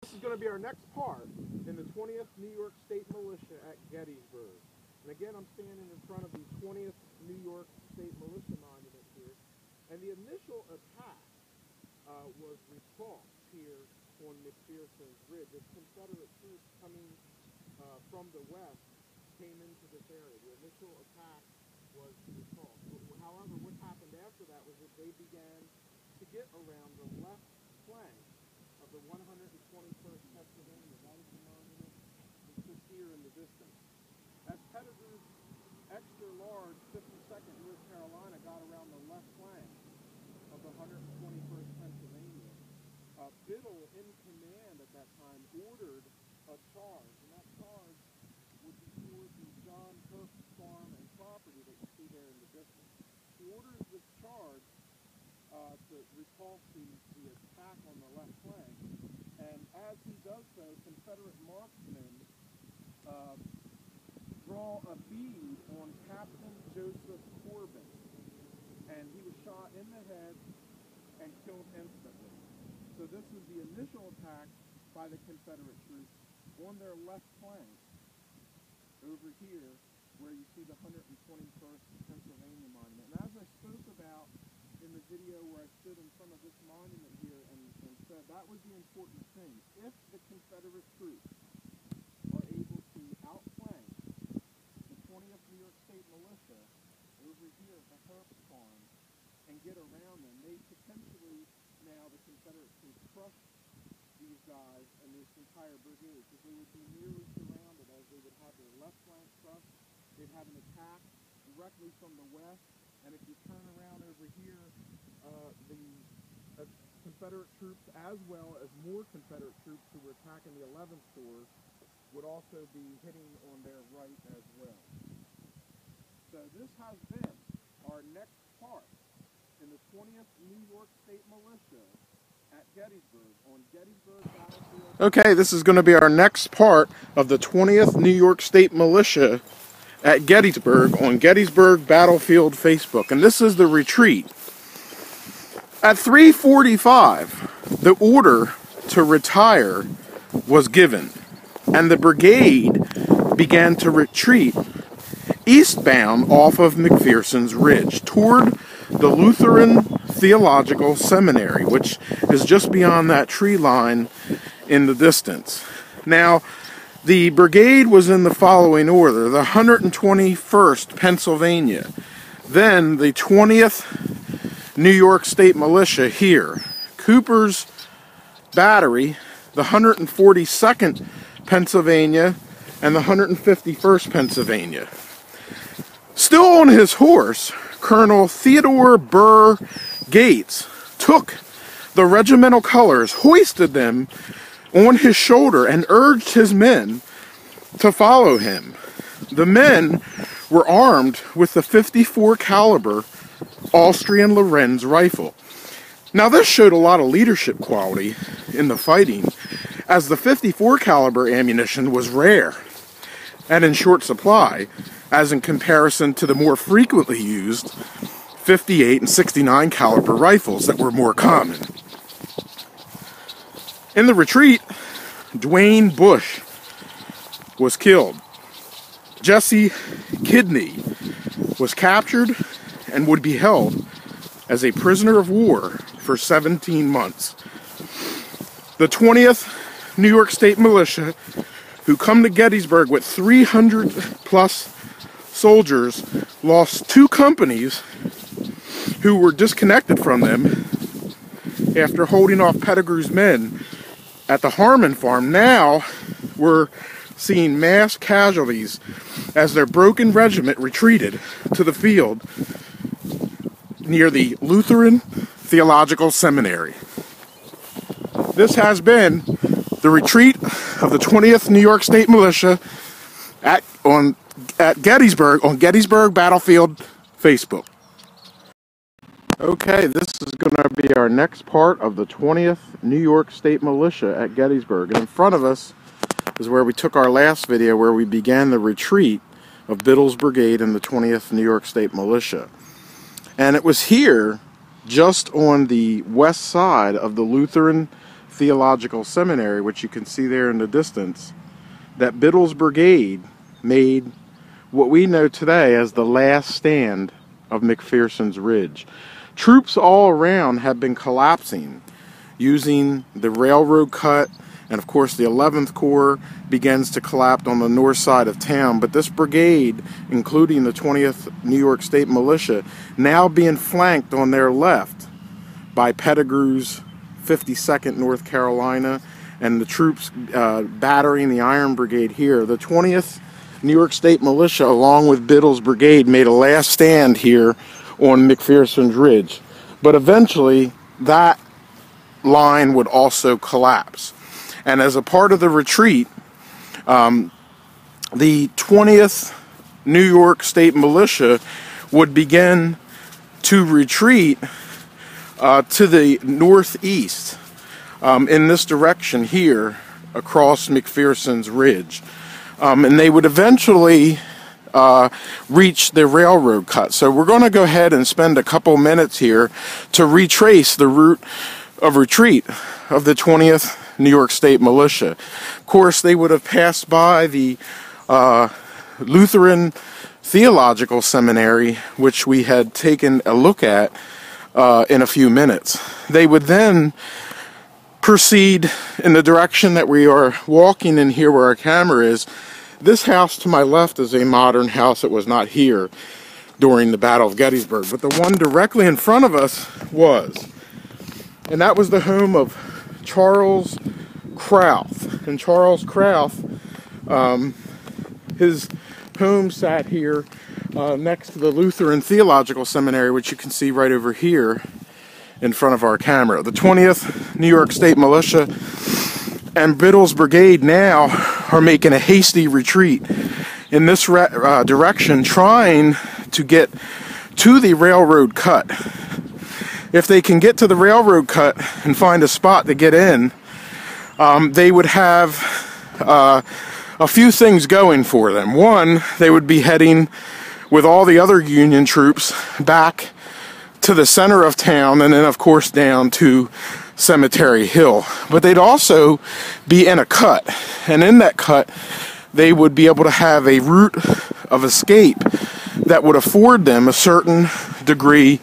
This is going to be our next part in the 20th New York State Militia at Gettysburg. And again, I'm standing in front of the 20th New York State Militia Monument here. And the initial attack was repulsed here on McPherson's Ridge as Confederate troops coming from the west came into this area. The initial attack was repulsed. However, what happened after that was that they began to get around the left flank of the 121st Pennsylvania. That is the monument that's just here in the distance. As Pettigrew's extra large 52nd North Carolina got around the left flank of the 121st Pennsylvania, Biddle, in command at that time, ordered a charge, and that charge would be toward the John Hurst farm and property that you see there in the distance. He orders this charge to repulse the attack on the left flank, and as he does so, Confederate marksmen draw a bead on Captain Joseph Corbin, and he was shot in the head and killed instantly. So this was the initial attack by the Confederate troops on their left flank over here where you see the 121st Pennsylvania monument. And as I spoke about in the video where I stood in front of this monument here and said that was the important thing. If the Confederate troops are able to outflank the 20th New York State Militia over here at the Hurst farm and get around them, they potentially, now the Confederate troops, crush these guys and this entire brigade, because they would be nearly surrounded, as they would have their left flank crushed. They'd have an attack directly from the west, and if you turn around over here, the Confederate troops, as well as more Confederate troops who were attacking the 11th Corps, would also be hitting on their right as well. So this has been our next part in the 20th New York State Militia at Gettysburg, on Gettysburg Battlefield. Okay, this is going to be our next part of the 20th New York State Militia at Gettysburg on Gettysburg Battlefield Facebook. And this is the retreat. At 3:45, the order to retire was given, and the brigade began to retreat eastbound off of McPherson's Ridge toward the Lutheran Theological Seminary, which is just beyond that tree line in the distance. Now, the brigade was in the following order: the 121st Pennsylvania, then the 20th New York State Militia here, Cooper's Battery, the 142nd Pennsylvania, and the 151st Pennsylvania. Still on his horse, Colonel Theodore Burr Gates took the regimental colors, hoisted them on his shoulder, and urged his men to follow him. The men were armed with the .54 caliber Austrian Lorenz rifle. Now this showed a lot of leadership quality in the fighting, as the .54 caliber ammunition was rare and in short supply, as in comparison to the more frequently used .58 and .69 caliber rifles that were more common. In the retreat, Dwayne Bush was killed. Jesse Kidney was captured and would be held as a prisoner of war for 17 months. The 20th New York State Militia, who come to Gettysburg with 300 plus soldiers, lost 2 companies who were disconnected from them after holding off Pettigrew's men at the Harmon farm. Now we're seeing mass casualties as their broken regiment retreated to the field near the Lutheran Theological Seminary. This has been the retreat of the 20th New York State Militia at Gettysburg on Gettysburg Battlefield Facebook. Okay, this is going to be our next part of the 20th New York State Militia at Gettysburg. And in front of us is where we took our last video, where we began the retreat of Biddle's Brigade and the 20th New York State Militia. And it was here, just on the west side of the Lutheran Theological Seminary, which you can see there in the distance, that Biddle's brigade made what we know today as the last stand of McPherson's Ridge. Troops all around have been collapsing using the railroad cut, and of course the 11th Corps begins to collapse on the north side of town. But this brigade, including the 20th New York State Militia, now being flanked on their left by Pettigrew's 52nd North Carolina and the troops battering the Iron Brigade here. The 20th New York State Militia, along with Biddle's brigade, made a last stand here on McPherson's Ridge. But eventually that line would also collapse. And as a part of the retreat, the 20th New York State Militia would begin to retreat to the northeast in this direction here across McPherson's Ridge. And they would eventually reach the railroad cut. So we're going to go ahead and spend a couple minutes here to retrace the route of retreat of the 20th New York State Militia. Of course, they would have passed by the Lutheran Theological Seminary, which we had taken a look at in a few minutes. They would then proceed in the direction that we are walking in here where our camera is. This house to my left is a modern house. It was not here during the Battle of Gettysburg, but the one directly in front of us was. And that was the home of Charles Crouth. And Charles Crouth, his home sat here next to the Lutheran Theological Seminary, which you can see right over here in front of our camera. The 20th New York State Militia and Biddle's brigade now are making a hasty retreat in this direction, trying to get to the railroad cut. If they can get to the railroad cut and find a spot to get in, they would have a few things going for them. One, they would be heading with all the other Union troops back to the center of town, and then of course down to Cemetery Hill. But they'd also be in a cut, and in that cut they would be able to have a route of escape that would afford them a certain degree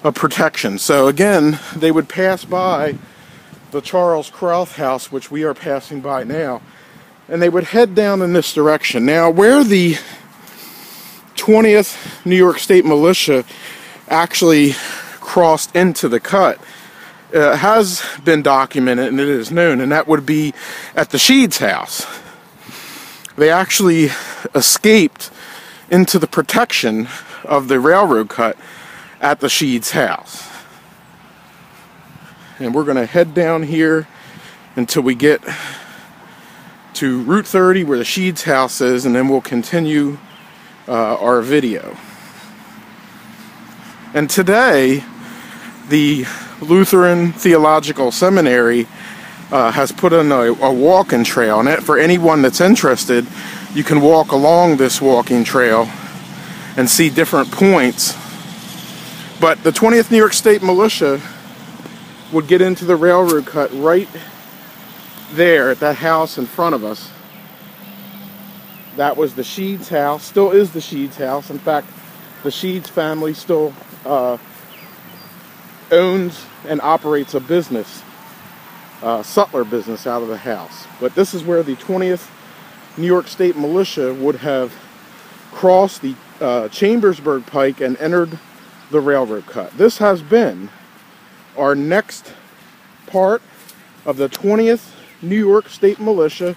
of protection. So again, they would pass by the Charles Crouth house, which we are passing by now, and they would head down in this direction. Now, where the 20th New York State Militia actually crossed into the cut has been documented, and it is known, and that would be at the Sheed's house. They actually escaped into the protection of the railroad cut at the Sheed's house. And we're going to head down here until we get to Route 30 where the Sheed's house is, and then we'll continue our video. And today, the Lutheran Theological Seminary has put in a walking trail, and for anyone that's interested, you can walk along this walking trail and see different points. But the 20th New York State Militia would get into the railroad cut right there at that house in front of us. That was the Sheed's house, still is the Sheed's house. In fact, the Sheed's family still owns and operates a business, sutler business, out of the house. But this is where the 20th New York State Militia would have crossed the Chambersburg Pike and entered the railroad cut. This has been our next part of the 20th New York State Militia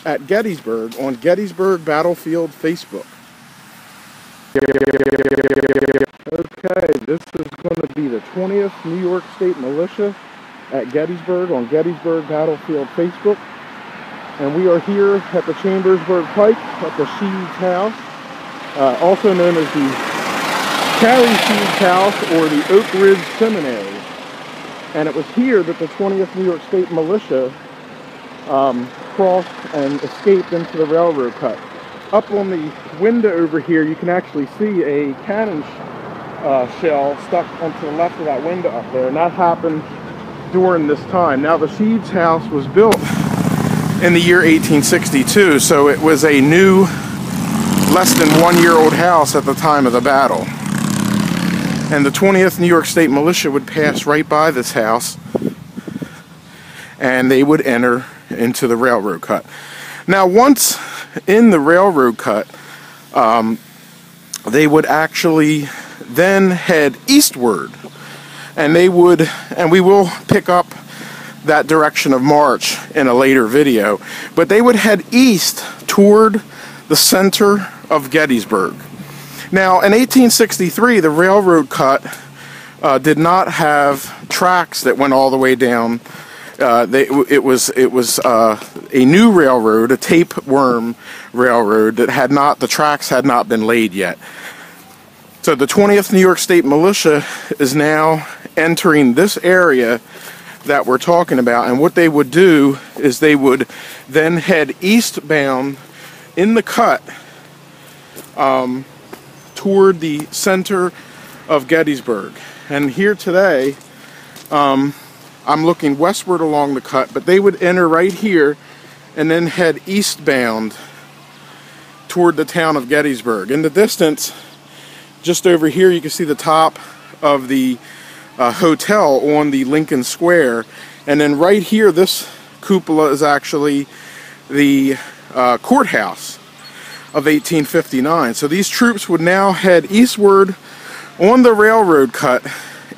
at Gettysburg on Gettysburg Battlefield Facebook. Okay, this is going to be the 20th New York State Militia at Gettysburg on Gettysburg Battlefield Facebook. And we are here at the Chambersburg Pike at the Sheed's house, also known as the Carrie Sheed's house or the Oak Ridge Seminary. And it was here that the 20th New York State Militia crossed and escaped into the railroad cut. Up on the window over here, you can actually see a cannon shell stuck onto the left of that window up there, and that happened during this time. Now, the siege house was built in the year 1862, so it was a new, less than 1-year-old house at the time of the battle. And the 20th New York State Militia would pass right by this house, and they would enter into the railroad cut. Now, once in the railroad cut, they would actually then head eastward, and we will pick up that direction of march in a later video, but they would head east toward the center of Gettysburg. Now, in 1863, the railroad cut did not have tracks that went all the way down. It was a new railroad, a tapeworm railroad that the tracks had not been laid yet. So the 20th New York State Militia is now entering this area that we're talking about, and what they would do is they would then head eastbound in the cut toward the center of Gettysburg. And here today, I'm looking westward along the cut, but they would enter right here and then head eastbound toward the town of Gettysburg. In the distance, just over here, you can see the top of the hotel on the Lincoln Square, and then right here, this cupola is actually the courthouse of 1859. So these troops would now head eastward on the railroad cut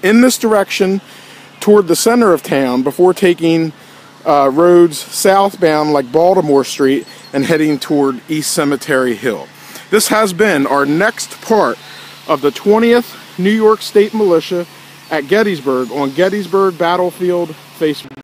in this direction toward the center of town before taking roads southbound like Baltimore Street and heading toward East Cemetery Hill. This has been our next part of the 20th New York State Militia at Gettysburg on Gettysburg Battlefield Facebook.